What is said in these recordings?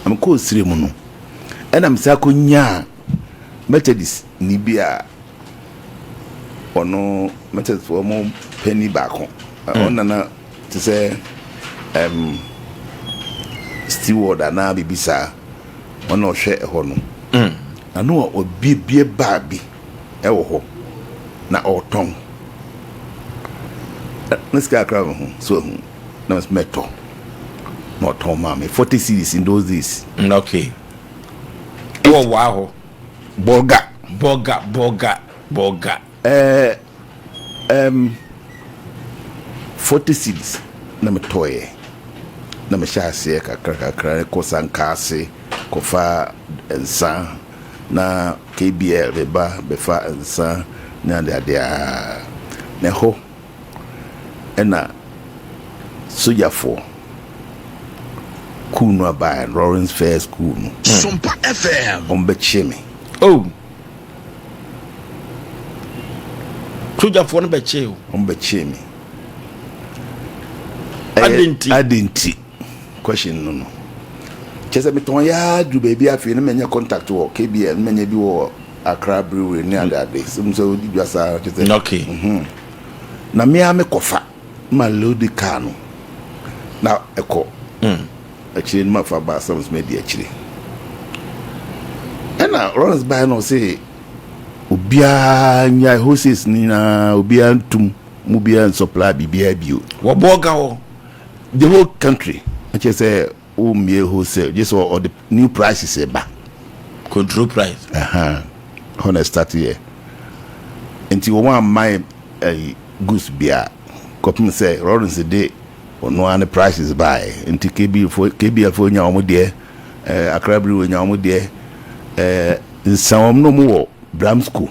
am ko sire mu no ena msa ko nya Methodist ni bia ono Methodist for mo penny back on na to say steward ana bibisa ono hwe ho no ano obi bie ba bi e wo ho na oton niska kra ho so na mas meto no ton mama 40 cedis in those days. Okay. Oh wow. Boga 40 cedis na metoye na me shase kakra ko sankase ko fa ensa na KBL beba befa ensa na dia na ho ena sojafo kunu aba Lawrence Fair School SOMPA FM ombe cheme oh sojafo no be che o ombe cheme adenti question no chese me ton ya du baby afi no menye contact wo KBL menye bi wo Accra Brewery ni adade so di biasa chese okay na me ame kofa ma load car no na eko actually ma fa ba some media actually ena Lawrence by no say obia nya hoses ni na obia ntum mu bia supply bibia bio wo boga ho the whole country I just say me wholesale just all the new prices eba control price on start here until one my goods bia copy say Lawrence day no any prices buy until KB for nya omo de Accra Brewery nya omo de some no more Bram school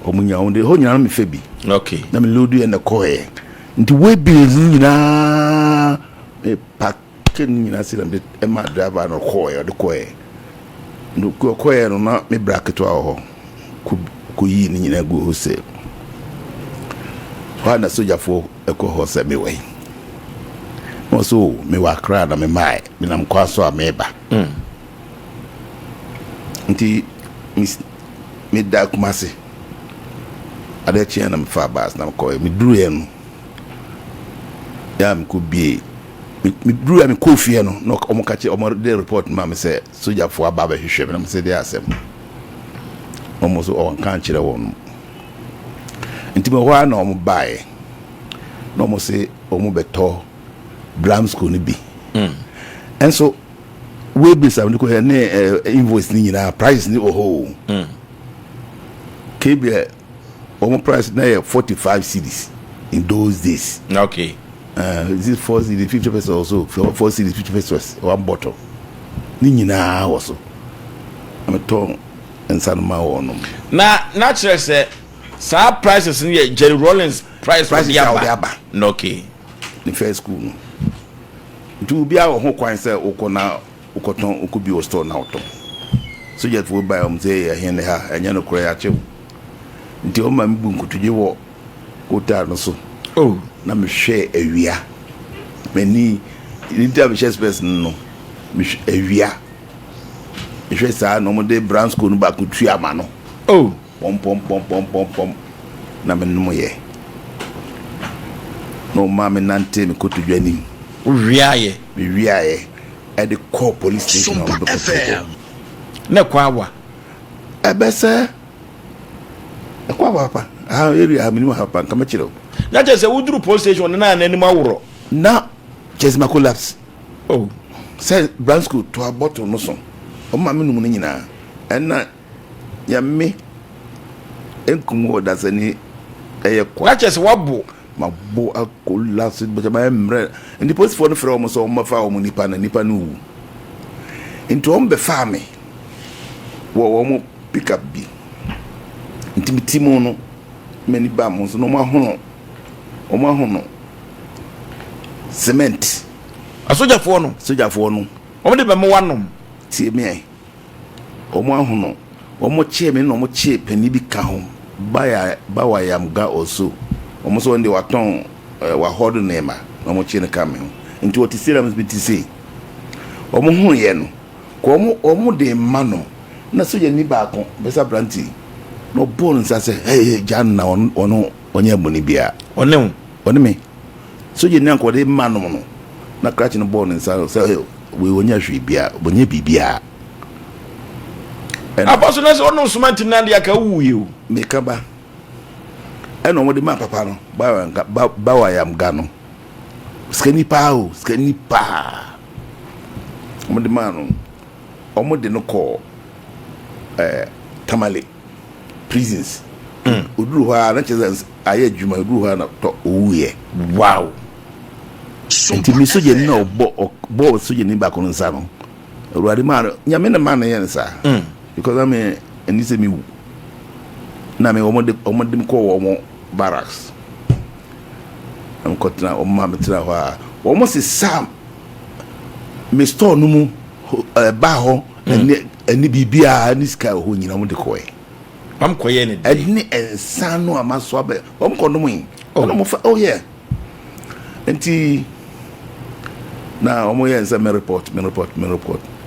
omo nya omo de ho nya me febi okay na me load you na koe nti we be nyina e pack nyina silam de e ma driver no koe de koe no koe no na me bracket wa ko yi ni nyina go hose wa na sojafo e ko hose me we no so me wa kra na me mai me nam kwa so ameba nti me da kumase ade chia na me fa bas na ko me duru ye no ya me ko bie me duru ya me ko fie no no omo ka che omo de report ma me say sojafo aba ba hwehwe me na me say de asem omo so on kan kire won nti me wa na omo bae no omo say omo beto Bram school ni bi and so we be some ko invoice ni na price ni oho KBL omo price na 45 cedis in those days. Okay. Is it 4 cedis 50 pesos also 4 cedis 50 pesos one bottle ni nyina also am ton ensanma wono na natural say sa prices ni Jerry Rollins price aba no okay the first school no ntu bia ho kwan say ukona ukoton ukubi o store na oton so jet for buy say ya hen ha anya no kura ya chew nti o ma mbu nkutuje wo kota no so oh na me hwe awia mani nti am share space no me awia me hwe sa no mo de brand school no ba kutu ama no oh pom na me no ye no ma me nante me kotuje ani wiaye at the core police station SOMPA FM na kwawa ebese kwawa pa area minimum hapa kama chiro na je se wuduru police station na nanim awuro na chesma collapse oh say brand school to a bottle no so o ma me num nyina na ya me enkumo da sani eye kwa na je se wabo mabo akola se bama emre ndi police for no frɛ omo so omo fa omo nipa no wu into ombe fa me wo omo pick up bi intimitimo no many ba mo so no ma hono cement asojafo no omo de be mo wanom tie me ai omo ahono omo che me no omo che pani bi ka ho ba wa yam ga also omo so ndi waton wa hodo nema omo che ne ka me ho nti what is serious be to say omo hu ye no ko omo de ma no na so ye ni ba ko besa branti no bon sa se hey jan na ono onye boni bia one me so ye ni ko de ma no no na crash no bon sa se we onya hwe bia bonye bibia apostle na so ono sumanti na dia ka wuye o me ka ba eno mo de ma papa no ba wa yam ga no skani pa mo de ma no omo de no ko tamale prisons oduru ha na cheze aye adwuma oduru ha na to owuye wow enti mi soje ni na bo soje ni ba ko nsa no ruade ma nyame na ma na yen sa because I mean eni se mi wu na me omo de ko wo barracks am kotina o ma metra ho a omo se sam me store no mu ba ho eni bibia ni ska ho nyina mo de koe am koye ne eni ensan no amaso abe omo ko no mu ono mo fa oh yeah enti na omo yen se me report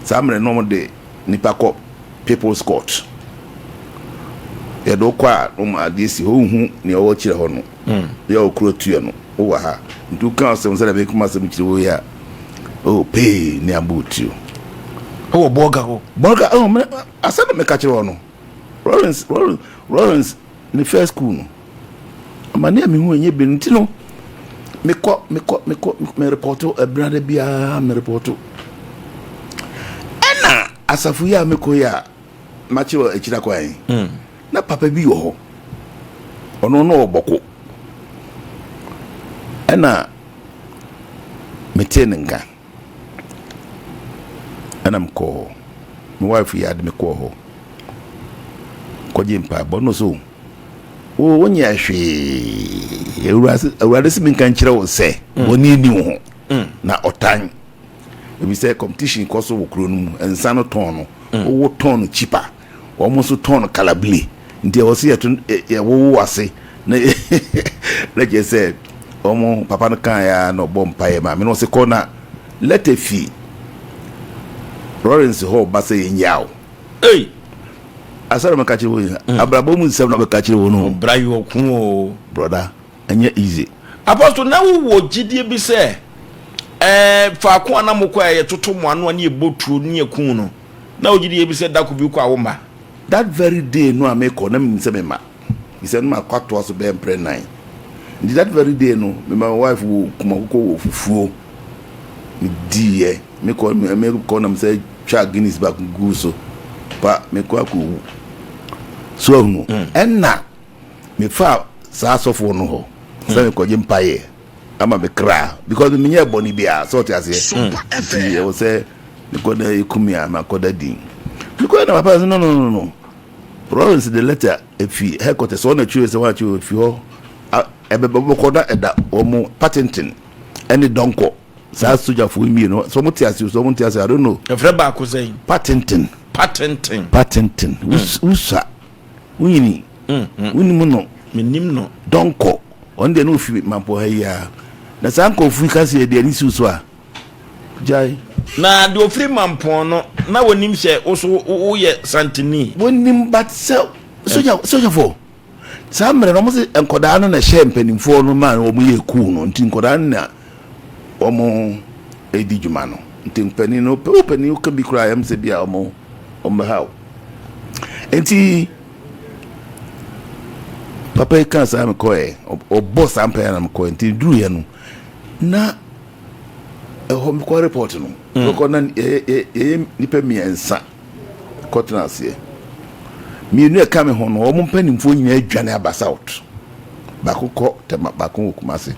samre no mo de nipa ko people's court ya do kwa no adisi ho hu ne o kire ho no ya okuro tue no o wa ha ndu kan se nsa da be kuma se mkire wo ya o pay ne abutu o boga oh asa me ka kire ho no Rollins ni first school no amane mi hu enye be ntino me reporto e brother bia me reporto ana asafu ya me ko ya machi wa echira kwa yin na papa bi wo ho ono no oboko ana metenenga ana mko my wife ya de me ko ho ko jimpa bono so o wonya hwe ewurade se min kan kire wo se woni ni ho na otan ebi se competition ko so wo kro no mu ensa no ton no wo ton cheaper almost ton kalabli ndi wo se ye wo wase na na je se omo papa no kan ya no bompa ye ma me no se ko na let a fee Lawrence ho ba se nyao hey asara me ka kire wo abrabo mu nsem na be ka kire wo no bra yo ku o brother anya easy apostle na wo gidie bi se fa ko anamko ye toto mo ano ne ebotuo ne ekun no na wo gidie bi se dako bi ko awoma that very day no ameko na me nsem ma he said ma kwato so be mpre 9 that very day no my wife wo kuma ko wo fufuo me die me ko na me say twa Guinness back guso pa me ko aku so no enna me fa sa sofo no ho say me ko je mpaye ama me kra because me nya boni bia so ti ase SOMPA FM wo say me ko da ikumia ma ko da din me ko na papa no Rollins the letter if he headquarters so na choose what you if you ebebo ko da eda omo patenting any donko sa soja for me no so muti ase I don't know e freba ko say patenting usa wini mu no menim no donko on de no fi mampo ha ya na sanko fu ka se de ani so a jai na de ofri mampo no na wonim se wo ye santini wonim but soja for samre no mo se enkoda no na she mpanimfo no ma no mo ye ku no nti enkoda na omo edi djuma no nti mpani no pani o kan bi kura am se bia omo how enti papa kan sa me ko o boss am pa na me ko nti duru ye no na home ko report no ko na ni pa mi ensa ko transie mi nu e ka me ho no o mo mpanimfo nyina adwane abasa out bakoko tema bakon kumase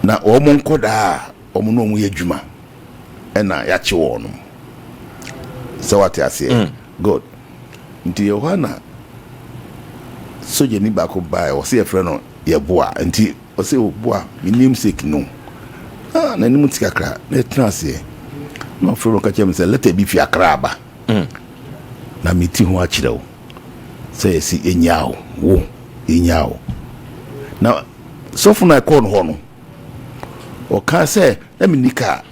na o mo nkoda o mo no mo ye djuma ena ya che wo no so what I say good nti Yohana soje ni bako bai o se efre no ye Boah nti o se o Boah mi namesake no na ni mutika kra na transie no fro ka chem se let bi fi akra ba na mi ti ho a kire wo se si enyao wo enyao na so fu na ko no ho no o ka say na me nika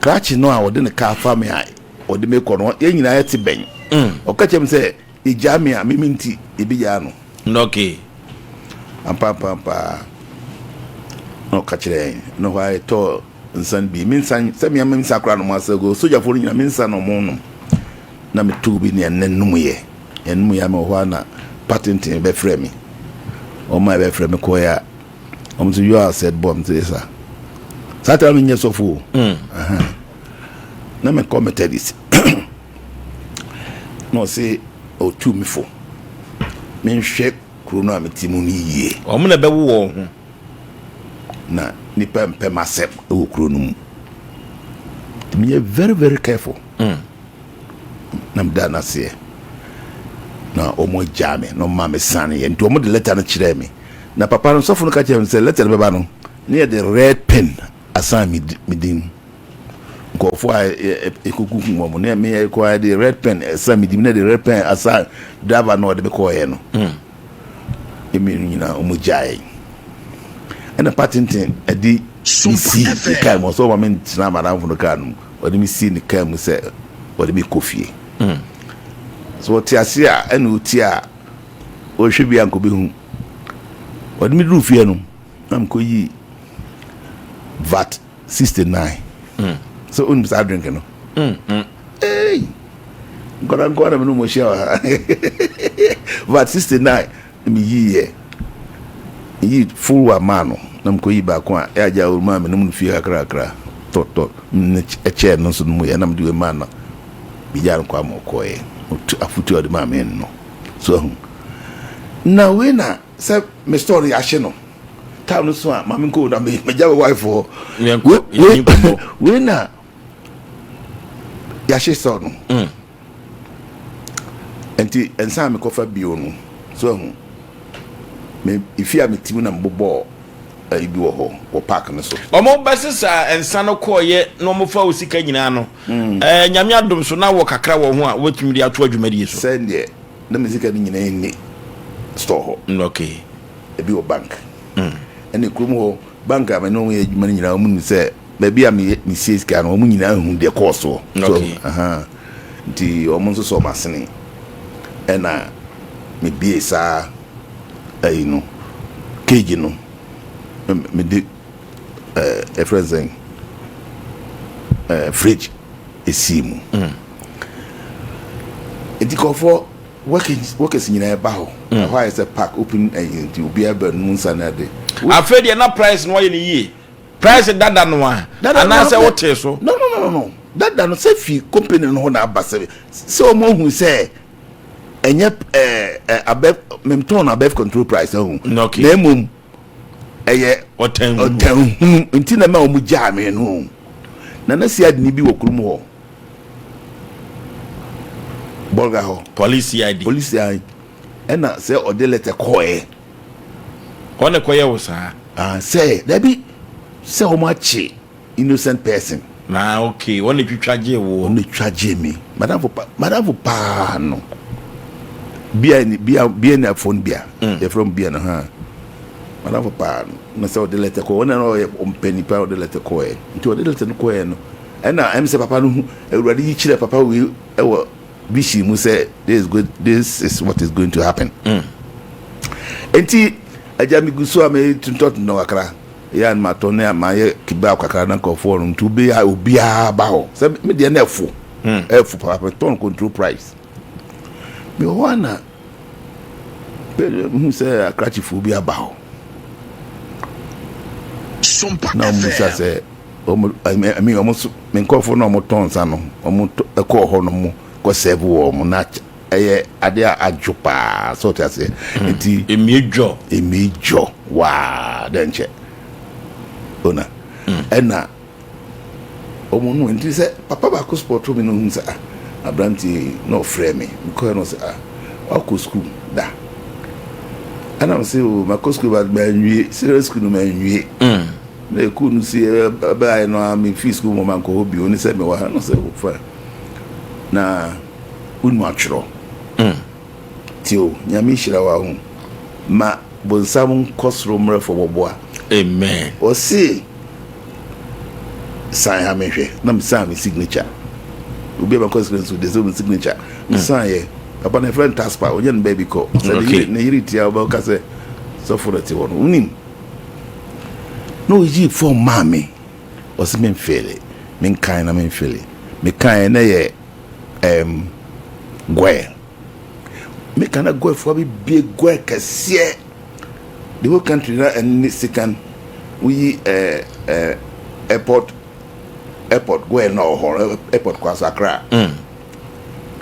crash no a wode ne ka fa me a wode me ko no ye nyina yete ben o ka chem say e jame a me minti e bi ya no okay ampa no ka kire no why to nsan bi minsan se me am sakra no masago soja fo nyina minsan no mo no na me tu bi ne enum ye enum ya me ho na patent be frame o ma be frame ko ya o so you are said bomb to this sata me nyeso fo na me committed this no say o tu me fo me nhwe kuro na me timu ni yie o mo na be wo ho na ni pem asep e wo kuro no mu me very very careful na mda na se na omo jame no ma me sane ye nti omo de letter no kire me na papa no sofo no ka kire me say letter be ba no na the red pen asan me din go for ekuku mo na me ko the red pen asan me din na the red pen asan driver no de be ko ye no emi nyina omo jae ena patenting edi si kai mo so ma me tina madam no ka no odi mi si ni kai mo say odi mi kofie so tiasia ena utia o hwe anko be hu odi mi dru fie no am ko yi VAT 69 so un bisa drink no hey ngora me no mo share VAT 69 mi yi full wa mano nam ko yi ba ko a ya ja o ma me no fie akra to e che no so no ya nam de ma na bi ja ko am ko e afutu odi ma me no so na we na se me story ahye no ta no so a ma me ko da me ja wife for we na ya she so no enti ensa me ko fa bio no so me ifia me timu na mbobo ibi wo park no so omo basisa ensa no koye no mo fa osika nyina no nyame adom so na wo kakra wo ho a wetumi di ato adwumadi so send ye na me sika nyina ni store ho okay ebi wo bank ene krum ho bank a me no ye adwuma nyina o mu se ba bia me sika no o mu nyina hu de course so nti o mo so masene ena me bie sa ayi no keji no me di a friend fridge esimu edi ko for workers nyina ba ho why is a park open and you be able no sanade afedi na price no ye ni yi price dada no a ana se wote so no dada no se fi company no ho na abase se o mo hu se enye above memton above control price ho na emum eye oten nti na ma o mu jame no na si ade ni bi wo krum ho bolga ho police ID ena se o de letter koe one koye wo sa say there be se o ma chi innocent person na okay one twitwaje wo one twaje mi madam pa no bia na phone bia e from bia na ha madam pa na se o de letter ko one no o mpeni pa o de letter ko e nti o de letter ko e no ena em se papa no ewurade yi kire papa we e wo bishi mu say this is what is going to happen enti ajami guso ame tuntot no akra ya ma to na ma ye kiba akra na ko for ntu be ya obia ba ho se me de na efu papa ton control price me wana be mu say akra chifu obia ba ho SOMPA na mu say I mean almost me ko for no mo ton sa no mo ko ho no mo ko save wo mo na eye ade ajupa so to say enti emijo wa denche ona ena omo no enti say papa ba ko sport mi no hu say abranti no frame me ko no say wa ko school da ana say o ma ko school ba nwie serious school no ma nwie na ku no see ba no am fi school mo man ko obi oni say me wa no say o fa na unu atwro tio nyame hira wa hu ma bonsam kosro mre fo Boah amen o si sign ha mehwe na me sign me signature obi ba consequence with the signature me sign ye papa na friend taspa onye no baby call say na yiri tia ba ka say so for the one unim no yi for mami o se me fele me kan na me fele me kan na ye gwe me kana gwe for be gwe kase the whole country na and second we airport gwe na ho airport kwa Accra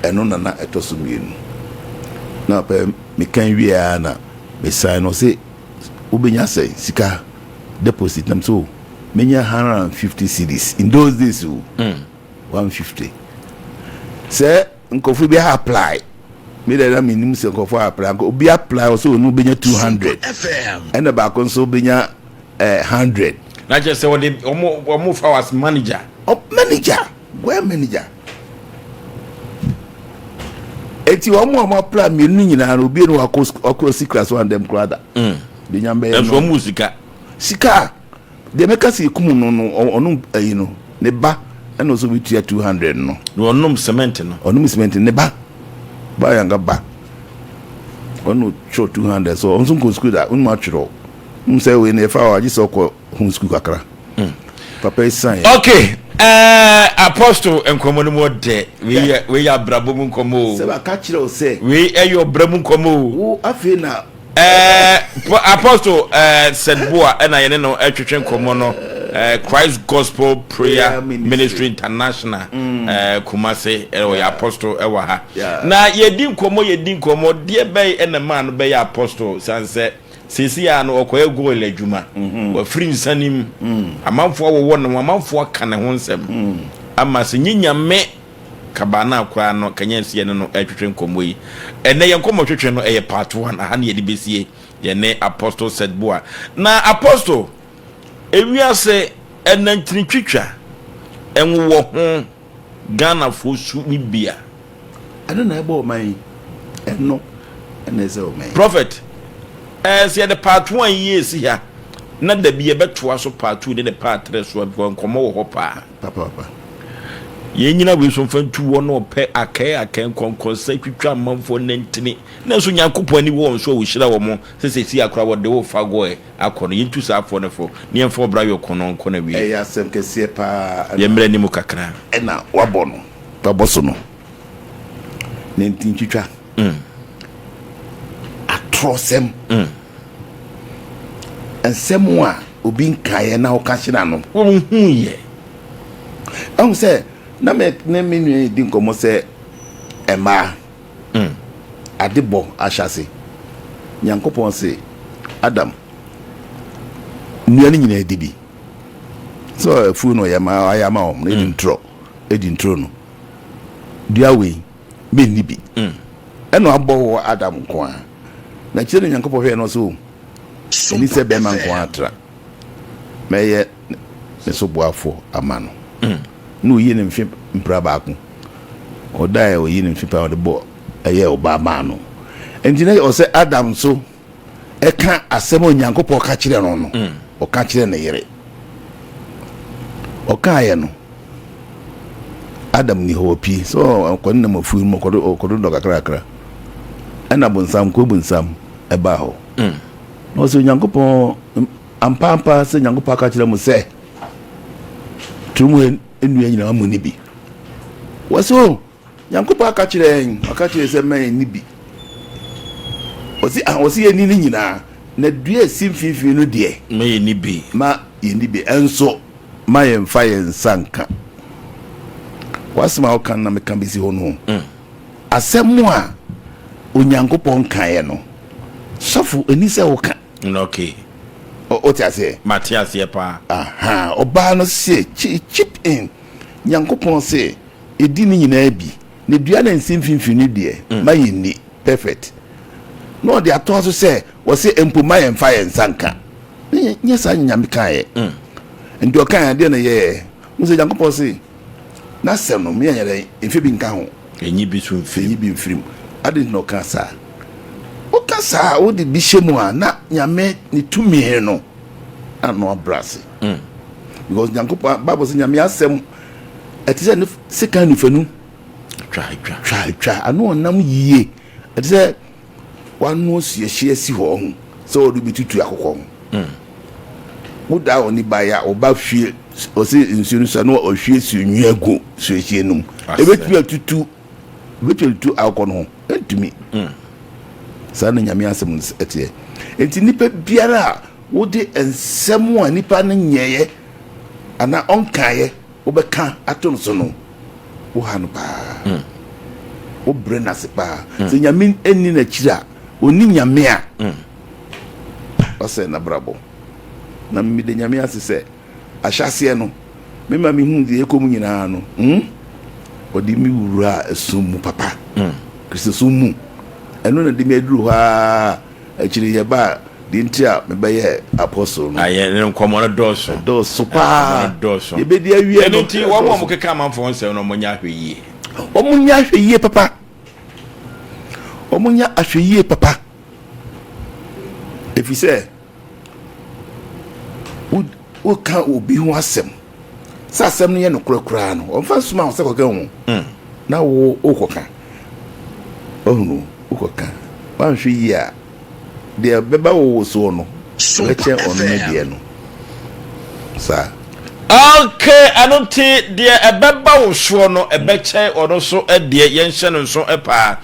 eno na etosumienu na pe me kan wi na me sign no say ubenya say sika deposit nam so menya 150 cedis in those days 150 say nkofu bi apply me dey na minim say nkofu apply obi apply so no benya 200 and ba kon so benya 100 na just say we omo for as manager where manager eti omo apply me nu nyina obi no akọ class one dem brother benya be no musica sika de meka se kum no onu ayi no ne ba and also we 200 no onum cement ne ba yanga ba onu cho 200 so onso ko school da unma chiro say we ne fa wa jiso ko hun school kakra papa sign okay apostle enkomo no mo de we ya brabo mu nkomo se ba ka chiro say we eyo bramu nkomo wo afi na apostle said Boah and I know etwetwe nkomo no Christ Gospel Prayer Ministry International Kumase apostle ewa ha na yedi nkomo de bay and man be apostle sanse sisi ya no okoye go ladwuma wa free nsanim amanfo wo no amanfo aka ne ho nsem ama se nyinyame kabana akwa no kanyansie no etwetwe nkomo yi ene ye nkomo twetwe no eye part 1 aha ne yedi besie ye ne apostle said Boah na apostle ewiase enantini twitwa enwo ho Ghana fo su ni bia ana na ebo man eno ene se o man prophet say the part 1 years here na da bia beto so part 2 de part 3 so nkomo wo hopa papa ye nyina we so fantu wo no pe akai konkonsa twitwa manfo nantini na so nyankopon ani wo so wo hira wo mo se akora wo de wo fago akono yintu sa afo ne fo ne enfo bra yo kono nkona wi ya sem kese pa ye mre ni mu kakra na wabo no baboso no nantin twitwa atrosem ensem a obi nkae na wo ka hira no wo hu ye am say na me nua di nkomo se ema adebo ashase nyankopon se Adam nua ni nyina edibi so fu no yama ayama om edi ntro no dia we me nibi eno abo Adam ko na kire nyankopon hwe no so ni se be man ko atra meye ne so boafo amano no yi ne mfi mpra baako odai o yi ne mfi pa o de bo eye obama no engineer o se Adam so e ka asem onyankopon ka kire no no o ka kire ne yere o ka ye no Adam ni hopi so ko ne mafu mo ko do kakra ana bonsam ko bonsam e ba ho no so onyankopon ampa se onyankopon ka kire mo se tumu enu nyina mu ni bi waso nyankopon aka kire se man ni bi osi ye ni nyina na dua simfifi no de ma ye ni bi enso ma ye mfa ye nsanka wasma o kan na me kan bisi ho no asemu a onyankopon kan ye no sofu eni se o kan okay o ti ase Matias ye pa aha oba no se chip in nyankopon se edi ni nyina bi ne dua na nsimfinfi ni de ma ye ni perfect no de ato so se wo se empo ma ye mfa ye nsanka nye sa nyame kan ye ndo kan de na ye mo se nyankopon se na se no me nyere efi bi nka ho enyi bi so mfirim ade no kan sa o kasa o de bi shemu a na nyame ni tumi no ano abrase because nyankopa Bible say nyame asem eti say no second nifanu twa ano onam yie eti say wanu siehie si ho ho so do bitutu akokɔ ho woda oni baya oba hwie o se nsuno so no o hwie si nwu agu siehie num ebetu atutu akokɔ no ho entumi sa na nyame asem eti enti nipa biara wode ensem a nipa no nyeye ana onkaye wobɛka ato no so no wo ha no pa wo bre na se pa se nyame eni na kira oni nyame a ose na brabo na mi de nyame asese ahyase no me ma mi hu de ekom nyina no odi mi wura esumu papa kristo sumu eno na de mi aduru ha akiri ye ba de ntia me ba ye apostle no aye ne nkomo no doso pa doso ye be de awie no nti wo mo keka manfo nsem no mo nya hweyie omunya hweyie papa omunya ahweyie papa if you say would ka obi ho asem sa asem no ye no kurakura no onfa suma ho se koka ho na wo koka ohunu wo koka wa hweyie a de beba wo so no leche on me de no sa okay anonti de ebeba wo so no ebeche ono so de yen hye no so epa